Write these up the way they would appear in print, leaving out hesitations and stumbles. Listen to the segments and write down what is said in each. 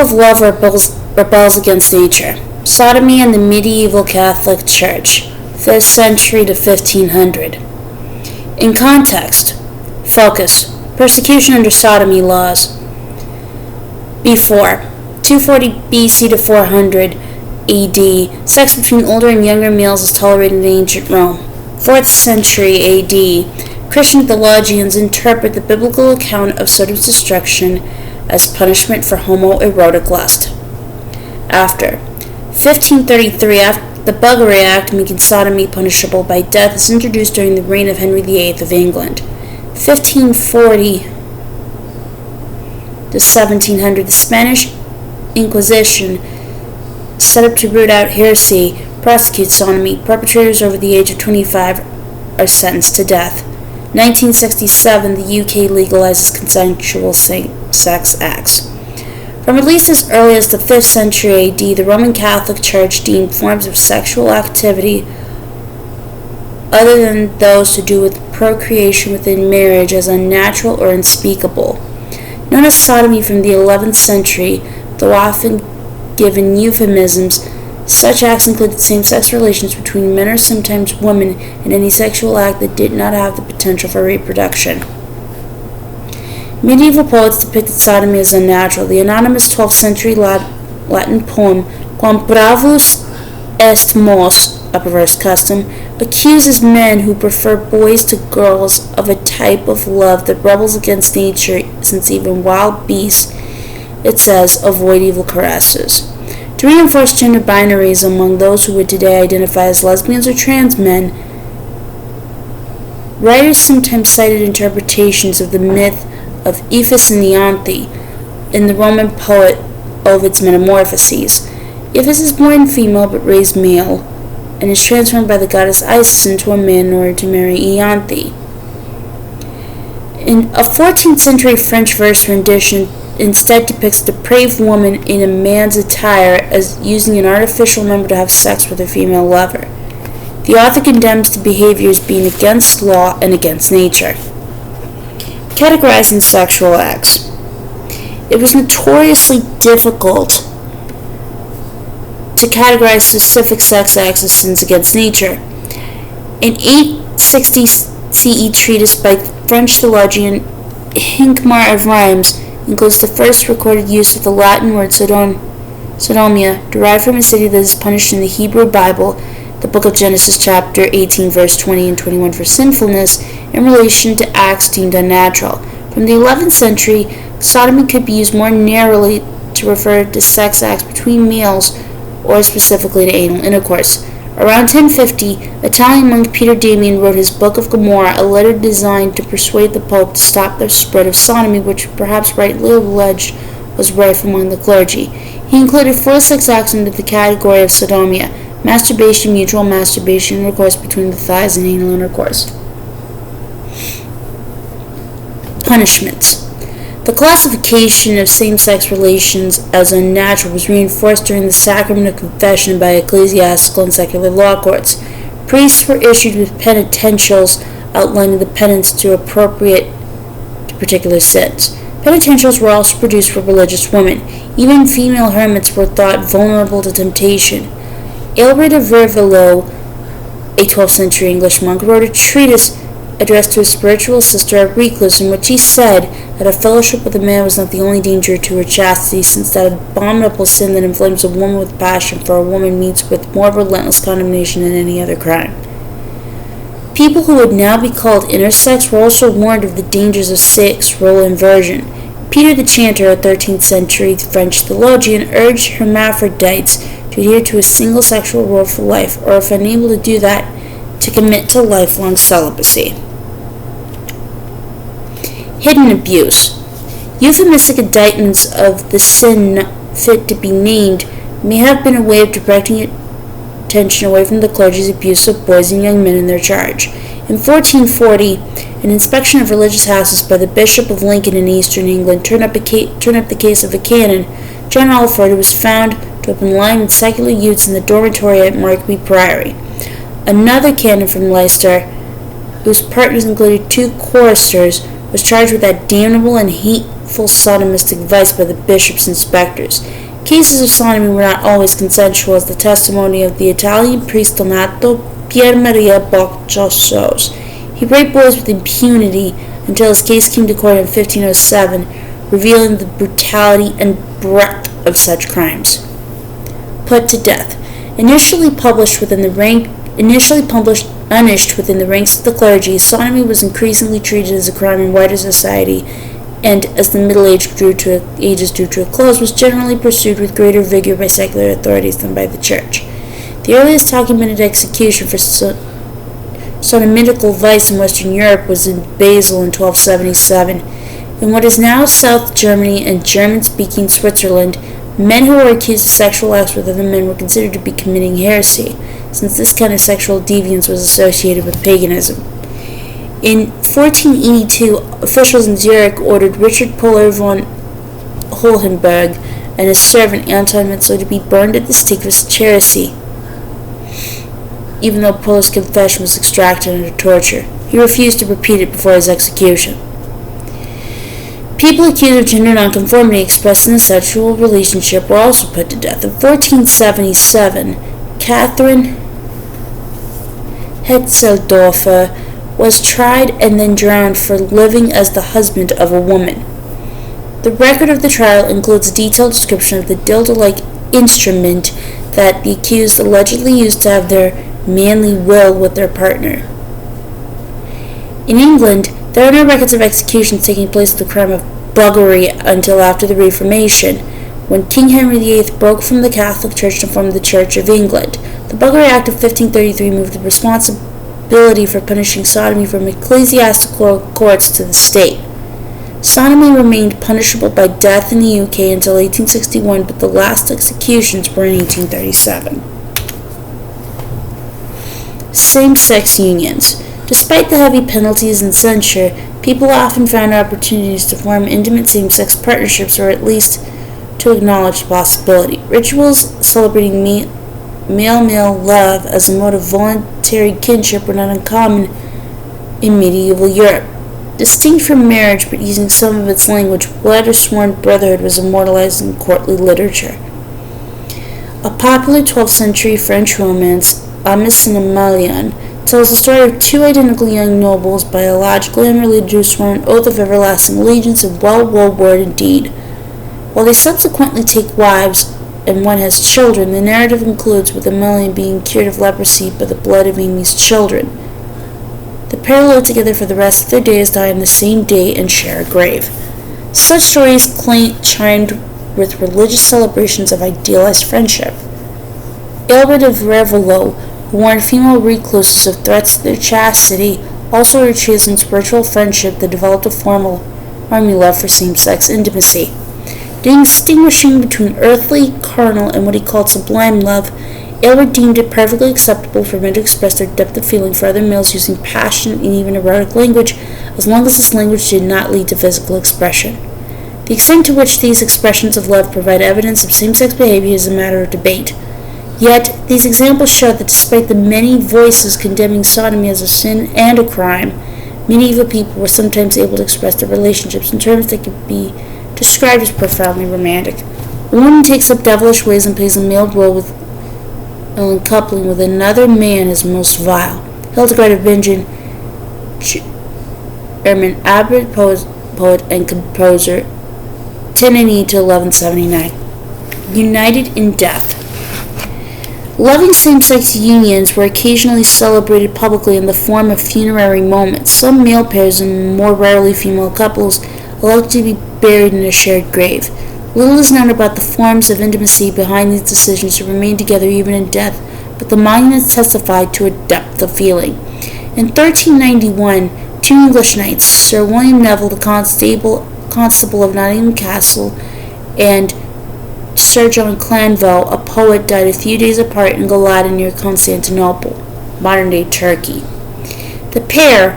of love rebels against nature. Sodomy in the medieval Catholic Church, 5th century to 1500. In context, focus, persecution under sodomy laws. Before, 240 BC to 400 AD, sex between older and younger males is tolerated in ancient Rome. 4th century AD, Christian theologians interpret the biblical account of Sodom's destruction as punishment for homoerotic lust. After 1533, the Buggery Act making sodomy punishable by death is introduced during the reign of Henry VIII of England. 1540 to 1700, the Spanish Inquisition, set up to root out heresy, prosecutes sodomy. Perpetrators over the age of 25 are sentenced to death. 1967, the UK legalizes consensual same-sex acts. From at least as early as the 5th century AD, the Roman Catholic Church deemed forms of sexual activity other than those to do with procreation within marriage as unnatural or unspeakable. Known as sodomy from the 11th century, though often given euphemisms, such acts included same-sex relations between men or sometimes women and any sexual act that did not have the potential for reproduction. Medieval poets depicted sodomy as unnatural. The anonymous 12th century Latin poem, Quam bravus est mos, a perverse custom, accuses men who prefer boys to girls of a type of love that rebels against nature, since even wild beasts, it says, avoid evil caresses. To reinforce gender binaries among those who would today identify as lesbians or trans men, writers sometimes cited interpretations of the myth of Iphis and Ianthe in the Roman poet Ovid's Metamorphoses. Iphis is born female but raised male, and is transformed by the goddess Isis into a man in order to marry Ianthe. In a 14th century French verse rendition instead depicts a depraved woman in a man's attire as using an artificial member to have sex with her female lover. The author condemns the behavior as being against law and against nature. Categorizing sexual acts. It was notoriously difficult to categorize specific sex acts as sins against nature. An 860 CE treatise by French theologian Hincmar of Reims includes the first recorded use of the Latin word sodomia, derived from a city that is punished in the Hebrew Bible, the book of Genesis chapter 18 verse 20 and 21 for sinfulness in relation to acts deemed unnatural. From the 11th century, sodomy could be used more narrowly to refer to sex acts between males or specifically to anal intercourse. Around 1050, Italian monk Peter Damian wrote his Book of Gomorrah, a letter designed to persuade the Pope to stop the spread of sodomy, which perhaps rightly alleged was rife among the clergy. He included 4 sex acts under the category of sodomia: masturbation, mutual masturbation, intercourse between the thighs, and anal intercourse. Punishments. The classification of same-sex relations as unnatural was reinforced during the sacrament of confession by ecclesiastical and secular law courts. Priests were issued with penitentials outlining the penance to appropriate to particular sins. Penitentials were also produced for religious women. Even female hermits were thought vulnerable to temptation. Aelred of Vervelo, a 12th century English monk, wrote a treatise addressed to his spiritual sister, a recluse, in which he said that a fellowship with a man was not the only danger to her chastity, since that abominable sin that inflames a woman with passion for a woman meets with more relentless condemnation than any other crime. People who would now be called intersex were also warned of the dangers of sex role inversion. Peter the Chanter, a 13th century French theologian, urged hermaphrodites to adhere to a single sexual role for life, or if unable to do that, to commit to lifelong celibacy. Hidden abuse. Euphemistic indictments of the sin not fit to be named may have been a way of directing attention away from the clergy's abuse of boys and young men in their charge. In 1440, an inspection of religious houses by the Bishop of Lincoln in eastern England turned up the case of a canon, John Alford, who was found to have been lying with secular youths in the dormitory at Markby Priory. Another canon from Leicester, whose partners included 2 choristers, was charged with that damnable and hateful sodomistic vice by the bishop's inspectors. Cases of sodomy were not always consensual, as the testimony of the Italian priest Donato Pier Maria Boccia shows. He raped boys with impunity until his case came to court in 1507, revealing the brutality and breadth of such crimes. Put to death. Initially punished within the ranks of the clergy, sodomy was increasingly treated as a crime in wider society, and as the Middle Ages drew to a close, was generally pursued with greater vigor by secular authorities than by the Church. The earliest documented execution for sodomitical vice in Western Europe was in Basel in 1277. In what is now South Germany and German-speaking Switzerland, men who were accused of sexual acts with other men were considered to be committing heresy, since this kind of sexual deviance was associated with paganism. In 1482, officials in Zurich ordered Richard Puller von Hohenberg and his servant Anton Metzler to be burned at the stake for heresy, even though Puller's confession was extracted under torture. He refused to repeat it before his execution. People accused of gender nonconformity expressed in a sexual relationship were also put to death. In 1477, Catherine Hetzeldorfer was tried and then drowned for living as the husband of a woman. The record of the trial includes a detailed description of the dildo-like instrument that the accused allegedly used to have their manly will with their partner. In England, there are no records of executions taking place for the crime of buggery until after the Reformation, when King Henry VIII broke from the Catholic Church to form the Church of England. The Buggery Act of 1533 moved the responsibility for punishing sodomy from ecclesiastical courts to the state. Sodomy remained punishable by death in the UK until 1861, but the last executions were in 1837. Same-sex unions. Despite the heavy penalties and censure, people often found opportunities to form intimate same-sex partnerships, or at least to acknowledge the possibility. Rituals celebrating male-male love as a mode of voluntary kinship were not uncommon in medieval Europe. Distinct from marriage, but using some of its language, blood or sworn brotherhood was immortalized in courtly literature. A popular 12th century French romance, Amis and Emilion, tells the story of two identical young nobles, biologically unrelated, who swore an oath of everlasting allegiance and well word indeed. While they subsequently take wives and one has children, the narrative concludes with Emilion being cured of leprosy by the blood of Amy's children. The pair live together for the rest of their days, die on the same day, and share a grave. Such stories chimed with religious celebrations of idealized friendship. Aelred of Ravelot, who warned female recluses of threats to their chastity, also urged his in spiritual friendship that developed a formal army love for same-sex intimacy. Distinguishing between earthly, carnal, and what he called sublime love, Aelred deemed it perfectly acceptable for men to express their depth of feeling for other males using passionate and even erotic language, as long as this language did not lead to physical expression. The extent to which these expressions of love provide evidence of same-sex behavior is a matter of debate. Yet, these examples show that despite the many voices condemning sodomy as a sin and a crime, medieval people were sometimes able to express their relationships in terms that could be described as profoundly romantic. A woman takes up devilish ways and plays a male role in coupling with another man is most vile. Hildegard of Bingen, German abbot, poet, and composer, 1080 to 1179. United in death. Loving same-sex unions were occasionally celebrated publicly in the form of funerary moments. Some male pairs, and more rarely female couples, elected to be buried in a shared grave. Little is known about the forms of intimacy behind these decisions to remain together even in death, but the monuments testified to a depth of feeling. In 1391, two English knights, Sir William Neville, the constable of Nottingham Castle, and Sir John Clanville, a poet, died a few days apart in Galata near Constantinople, modern-day Turkey. The pair,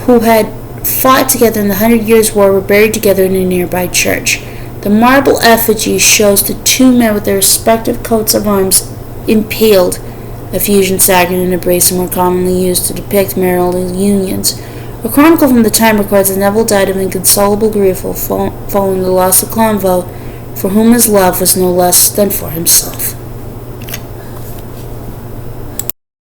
who had fought together in the 100 Years' War, were buried together in a nearby church. The marble effigy shows the two men with their respective coats of arms impaled, a fusion sacrament and a bracelet more commonly used to depict marital unions. A chronicle from the time records that Neville died of inconsolable grief following the loss of Clonville, for whom his love was no less than for himself.